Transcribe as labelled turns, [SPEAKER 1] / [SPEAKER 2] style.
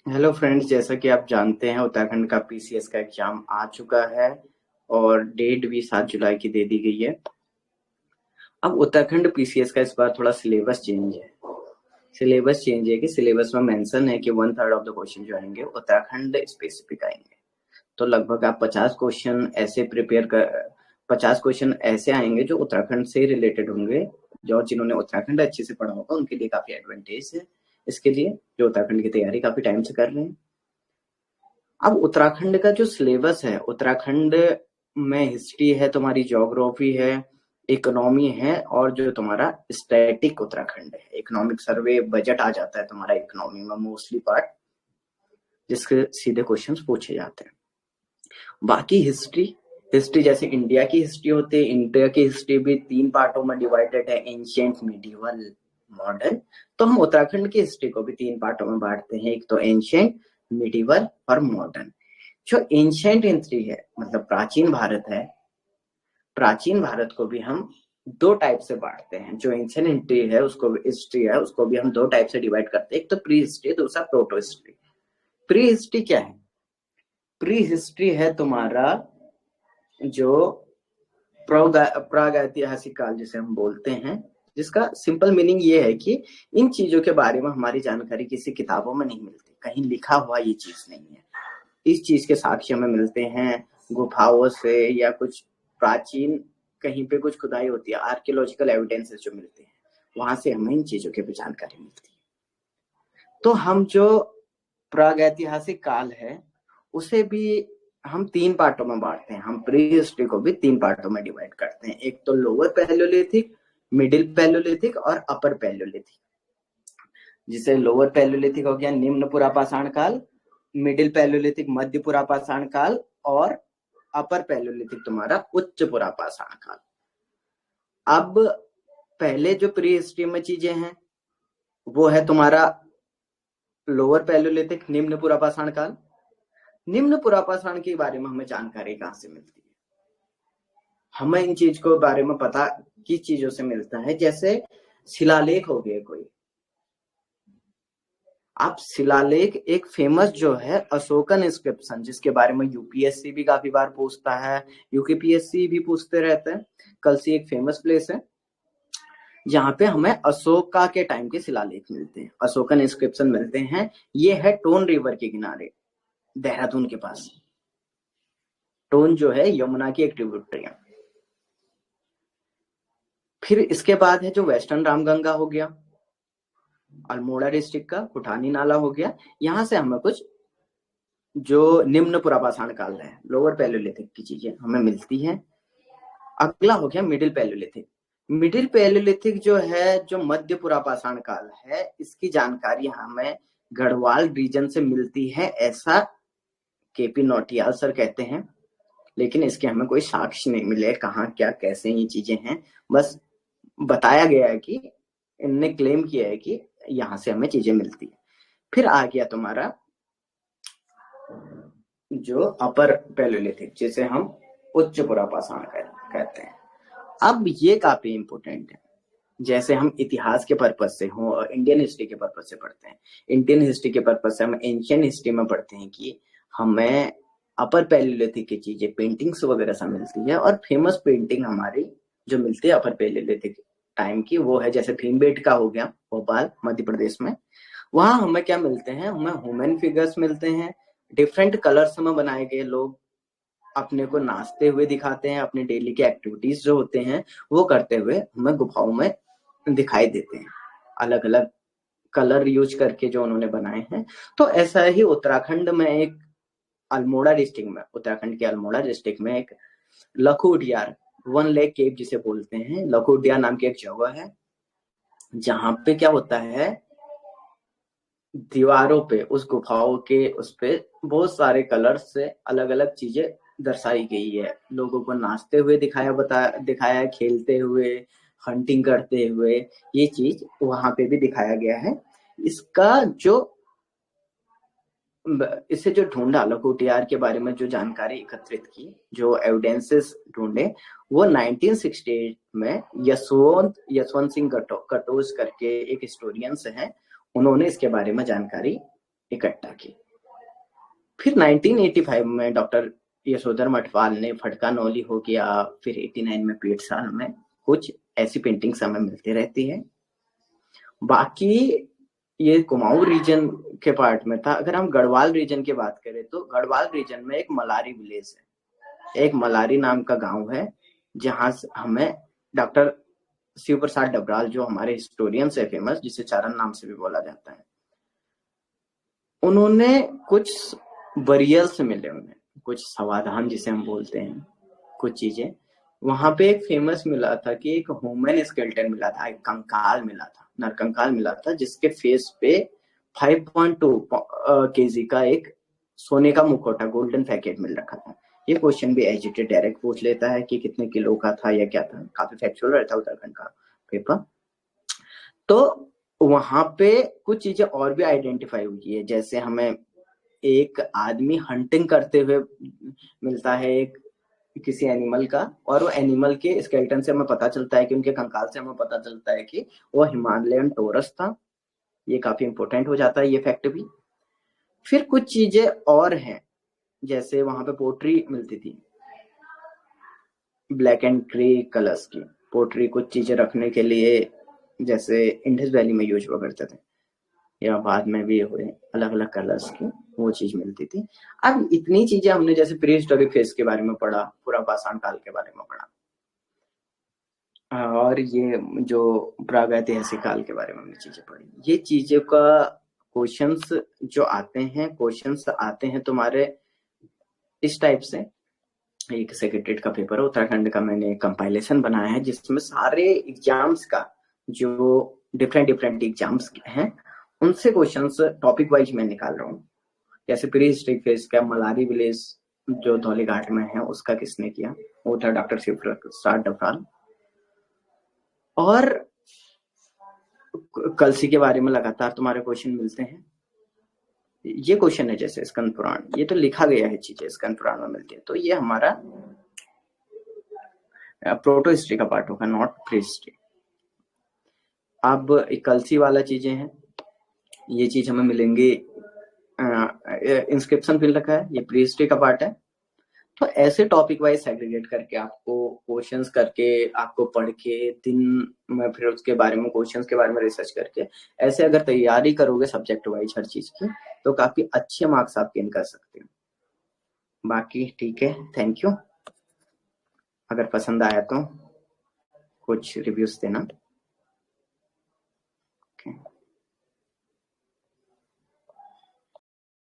[SPEAKER 1] Hello friends, जैसा कि आप जानते हैं उत्तराखंड का पीसीएस का एग्जाम आ चुका है और डेट भी 7 जुलाई की दे दी गई है। अब उत्तराखंड पीसीएस का इस बार थोड़ा सिलेबस चेंज है। सिलेबस चेंज है कि सिलेबस में मेंशन है कि 1/3 ऑफ द क्वेश्चन जो आएंगे उत्तराखंड स्पेसिफिक आएंगे। तो लगभग आप 50 क्वेश्चन ऐसे आएंगे जो उत्तराखंड से रिलेटेड होंगे। जो जिन्होंने उत्तराखंड अच्छे से पढ़ा होगा उनके लिए काफी एडवांटेज है। इसके लिए जो उत्तराखंड की तैयारी काफी टाइम से कर रहे हैं। अब उत्तराखंड का जो सिलेबस है, उत्तराखंड में हिस्ट्री है, तुम्हारी ज्योग्राफी है, इकोनॉमी है और जो तुम्हारा स्टैटिक उत्तराखंड है, इकोनॉमिक सर्वे बजट आ जाता है तुम्हारा इकोनॉमी में मोस्टली पार्ट, जिसके सीधे क्वेश्चंस पूछे जाते हैं। बाकी हिस्ट्री हिस्ट्री जैसे इंडिया की हिस्ट्री होती है, इंडिया की हिस्ट्री भी 3 पार्टों में डिवाइडेड है, एंशियंट, मिडिवल, मॉडर्न। तो हम उत्तराखंड की हिस्ट्री को भी 3 पार्टों में बांटते हैं, एक तो एंशियंट, मिडिवल और मॉडर्न। जो एंशियंट हिस्ट्री है मतलब प्राचीन भारत है, प्राचीन भारत को भी हम 2 टाइप से बांटते हैं। जो एंशियंट हिस्ट्री है उसको भी हम 2 टाइप से डिवाइड करते हैं, एक तो प्री हिस्ट्री, दूसरा प्रोटो हिस्ट्री। प्री हिस्ट्री क्या है? प्री हिस्ट्री है तुम्हारा जो प्रागैतिहासिक काल जिसे हम बोलते हैं, जिसका सिंपल मीनिंग ये है कि इन चीजों के बारे में हमारी जानकारी किसी किताबों में नहीं मिलती, कहीं लिखा हुआ ये चीज नहीं है। इस चीज के साक्ष्य हमें मिलते हैं गुफाओं से या कुछ प्राचीन कहीं पे कुछ खुदाई होती है, आर्कियोलॉजिकल एविडेंसेस जो मिलते हैं, वहां से हमें इन चीजों की भी जानकारी मिलती है। तो हम जो प्रागैतिहासिक काल है उसे भी हम 3 पार्टों में बांटते हैं। हम प्री हिस्ट्री को भी 3 पार्टों में डिवाइड करते हैं, एक तो लोअर पैलियोलिथिक, मिडिल पैलियोलिथिक और अपर पैलियोलिथिक। जिसे लोअर पैलियोलिथिक हो गया निम्न पुरापाषाण काल, मिडिल पैलियोलिथिक मध्य पुरापाषाण काल और अपर पैलियोलिथिक तुम्हारा उच्च पुरापाषाण काल। अब पहले जो प्री हिस्ट्री में चीजें हैं वो है तुम्हारा लोअर पैलियोलिथिक, निम्न पुरापाषाण काल। निम्न पुरापाषाण के बारे में हमें जानकारी कहां से मिलती है? हमें इन चीज को बारे में पता किस चीजों से मिलता है? जैसे शिलालेख हो गए कोई, आप शिलालेख एक फेमस जो है अशोकन इंस्क्रिप्शन, जिसके बारे में यूपीएससी भी काफी बार पूछता है, यूकेपीएससी भी पूछते रहते हैं। कल से एक फेमस प्लेस है जहाँ पे हमें अशोका के टाइम के शिलालेख मिलते हैं, अशोकन इंस्क्रिप्शन मिलते हैं। ये है टोन रिवर के किनारे, देहरादून के पास। टोन जो है यमुना की एक ट्रिब्यूटरी है। फिर इसके बाद है जो वेस्टर्न रामगंगा हो गया, अल्मोड़ा डिस्ट्रिक्ट का कुठानी नाला हो गया। यहां से हमें कुछ जो निम्न पुरापाषाण काल है, लोअर पैलियोलिथिक की चीजें हमें मिलती हैं। अगला हो गया मिडिल पैलियोलिथिक। मिडिल पैलियोलिथिक जो है, जो मध्य पुरापाषाण काल है, इसकी जानकारी हमें गढ़वाल रीजन से मिलती है, ऐसा केपी नौटियाल सर कहते हैं। लेकिन इसके हमें कोई साक्ष्य नहीं मिले कहाँ क्या कैसे ये चीजें हैं, बस बताया गया है कि इनने क्लेम किया है कि यहां से हमें चीजें मिलती है। फिर आ गया तुम्हारा जो अपर पैलियोलिथिक, जिसे हम उच्च पुरापाषाण कहते हैं। अब ये काफी इंपोर्टेंट है। जैसे हम इतिहास के पर्पज से हो और इंडियन हिस्ट्री के पर्पज से पढ़ते हैं, इंडियन हिस्ट्री के पर्पज से हम एंशियंट हिस्ट्री में पढ़ते हैं कि हमें अपर पैलियोलिथिक की चीजें पेंटिंग्स वगैरह से मिलती है। और फेमस पेंटिंग हमारी जो मिलती है अपर पैलियोलिथिक टाइम की, वो है जैसे भीमबेटका हो गया भोपाल मध्य प्रदेश में। वहां हमें क्या मिलते हैं? हमें ह्यूमन फिगर्स मिलते हैं, डिफरेंट कलर्स में बनाए गए लोग अपने को नाचते हुए दिखाते हैं, अपने डेली के एक्टिविटीज जो होते हैं वो करते हुए हमें गुफाओं में दिखाई देते हैं, अलग अलग कलर यूज करके जो उन्होंने बनाए हैं। तो ऐसा ही उत्तराखंड में एक अल्मोड़ा डिस्ट्रिक्ट में, उत्तराखंड के अल्मोड़ा डिस्ट्रिक्ट में एक लखू उडियार, 1 लेक केव जिसे बोलते हैं, लखू उडियार नाम की एक जगह है, जहां पे क्या होता है, दीवारों पे उस गुफाओं के उस पे बहुत सारे कलर से अलग अलग चीजें दर्शाई गई है। लोगों को नाचते हुए दिखाया है, खेलते हुए, हंटिंग करते हुए, ये चीज वहां पे भी दिखाया गया है। इसका जो इसे जो ढूंढा, लखोटियार के बारे में जो जानकारी एकत्रित की, जो एविडेंसेस ढूंढे, वो 1968 में यशवंत सिंह कटोच करके एक हिस्टोरियंस हैं, उन्होंने इसके बारे में जानकारी इकट्ठा की। फिर 1985 में डॉक्टर यशोधर मठवाल ने फटका नौली हो गया, फिर 89 में पीठसाल में कुछ ऐसी पेंटिंग्स हमें मिलती रहती है। बाकी ये कुमाऊं रीजन के पार्ट में था। अगर हम गढ़वाल रीजन की बात करें तो गढ़वाल रीजन में एक मलारी विलेज है, एक मलारी नाम का गांव है, जहां हमें डॉक्टर शिव प्रसाद डबराल, जो हमारे हिस्टोरियंस है फेमस, जिसे चारण नाम से भी बोला जाता है, उन्होंने कुछ बरियल्स मिले, उन्हें कुछ समाधान जिसे हम बोलते हैं, कुछ चीजें वहां पे एक फेमस मिला था कि एक ह्यूमन स्केलेटन मिला था, एक कंकाल मिला था, नरकंकाल मिला था, जिसके फेस पे 5.2 केजी का एक सोने का मुखौटा, गोल्डन पैकेट मिल रखा था। ये क्वेश्चन भी एजिटेड डायरेक्ट पूछ लेता है कि कितने किलो का था या क्या था, काफी फैक्चुअल रहता है उत्तराखंड का पेपर। तो वहां पे कुछ चीजें और भी आइडेंटिफाई हुई है, जैसे हमें एक आदमी हंटिंग करते हुए मिलता है एक किसी एनिमल का, और वो एनिमल के स्केलेटन से हमें पता चलता है कि उनके कंकाल से हमें पता चलता है कि वो हिमालयन टोरस था। ये काफी इंपॉर्टेंट हो जाता है ये फैक्ट भी। फिर कुछ चीजें और हैं, जैसे वहां पे पोट्री मिलती थी, ब्लैक एंड ग्रे कलर्स की पोट्री, कुछ चीजें रखने के लिए, जैसे इंडस वैली में यूज हुआ करते थे, या बाद में भी हुए अलग अलग कलर्स की, वो चीज मिलती थी। अब इतनी चीजें हमने जैसे प्री हिस्टोरिक फेज के बारे में पढ़ा, पूरा पाषाण काल के बारे में पढ़ा, और ये जो प्रागैतिहासिक काल के बारे में हमने चीजें पढ़ी। ये चीजों का क्वेश्चंस जो आते हैं, क्वेश्चंस आते हैं तुम्हारे इस टाइप से। एक सेक्रेटरीट का पेपर है उत्तराखंड का, मैंने कंपाइलेशन बनाया है जिसमें सारे एग्जाम्स का, जो डिफरेंट डिफरेंट एग्जाम्स हैं, उनसे क्वेश्चंस टॉपिक वाइज मैं निकाल रहा हूँ। जैसे प्री हिस्ट्रिक फेज का मलारी विलेज जो धौलीघाट में है, उसका किसने किया, वो था डॉक्टर शिव प्रसाद डबराल। और कलसी के बारे में लगातार तुम्हारे क्वेश्चन मिलते हैं। ये क्वेश्चन है जैसे स्कंद पुराण, ये तो लिखा गया है चीजें स्कंद पुराण में मिलती है, तो ये हमारा प्रोटो हिस्ट्री का पार्ट होगा, नॉट प्री हिस्ट्री। अब कलसी वाला चीजें हैं, ये चीज हमें मिलेंगे, इंस्क्रिप्शन फिल रखा है, ये प्री हिस्ट्री का पार्ट है। तो ऐसे टॉपिक वाइज सेग्रीगेट करके, आपको क्वेश्चंस करके, आपको पढ़ के दिन में, फिर उसके बारे में क्वेश्चंस के बारे में रिसर्च करके, ऐसे अगर तैयारी करोगे सब्जेक्ट वाइज हर चीज की, तो काफी अच्छे मार्क्स आप गेन कर सकते हो। बाकी ठीक है, थैंक यू। अगर पसंद आया तो कुछ रिव्यूज देना। Okay.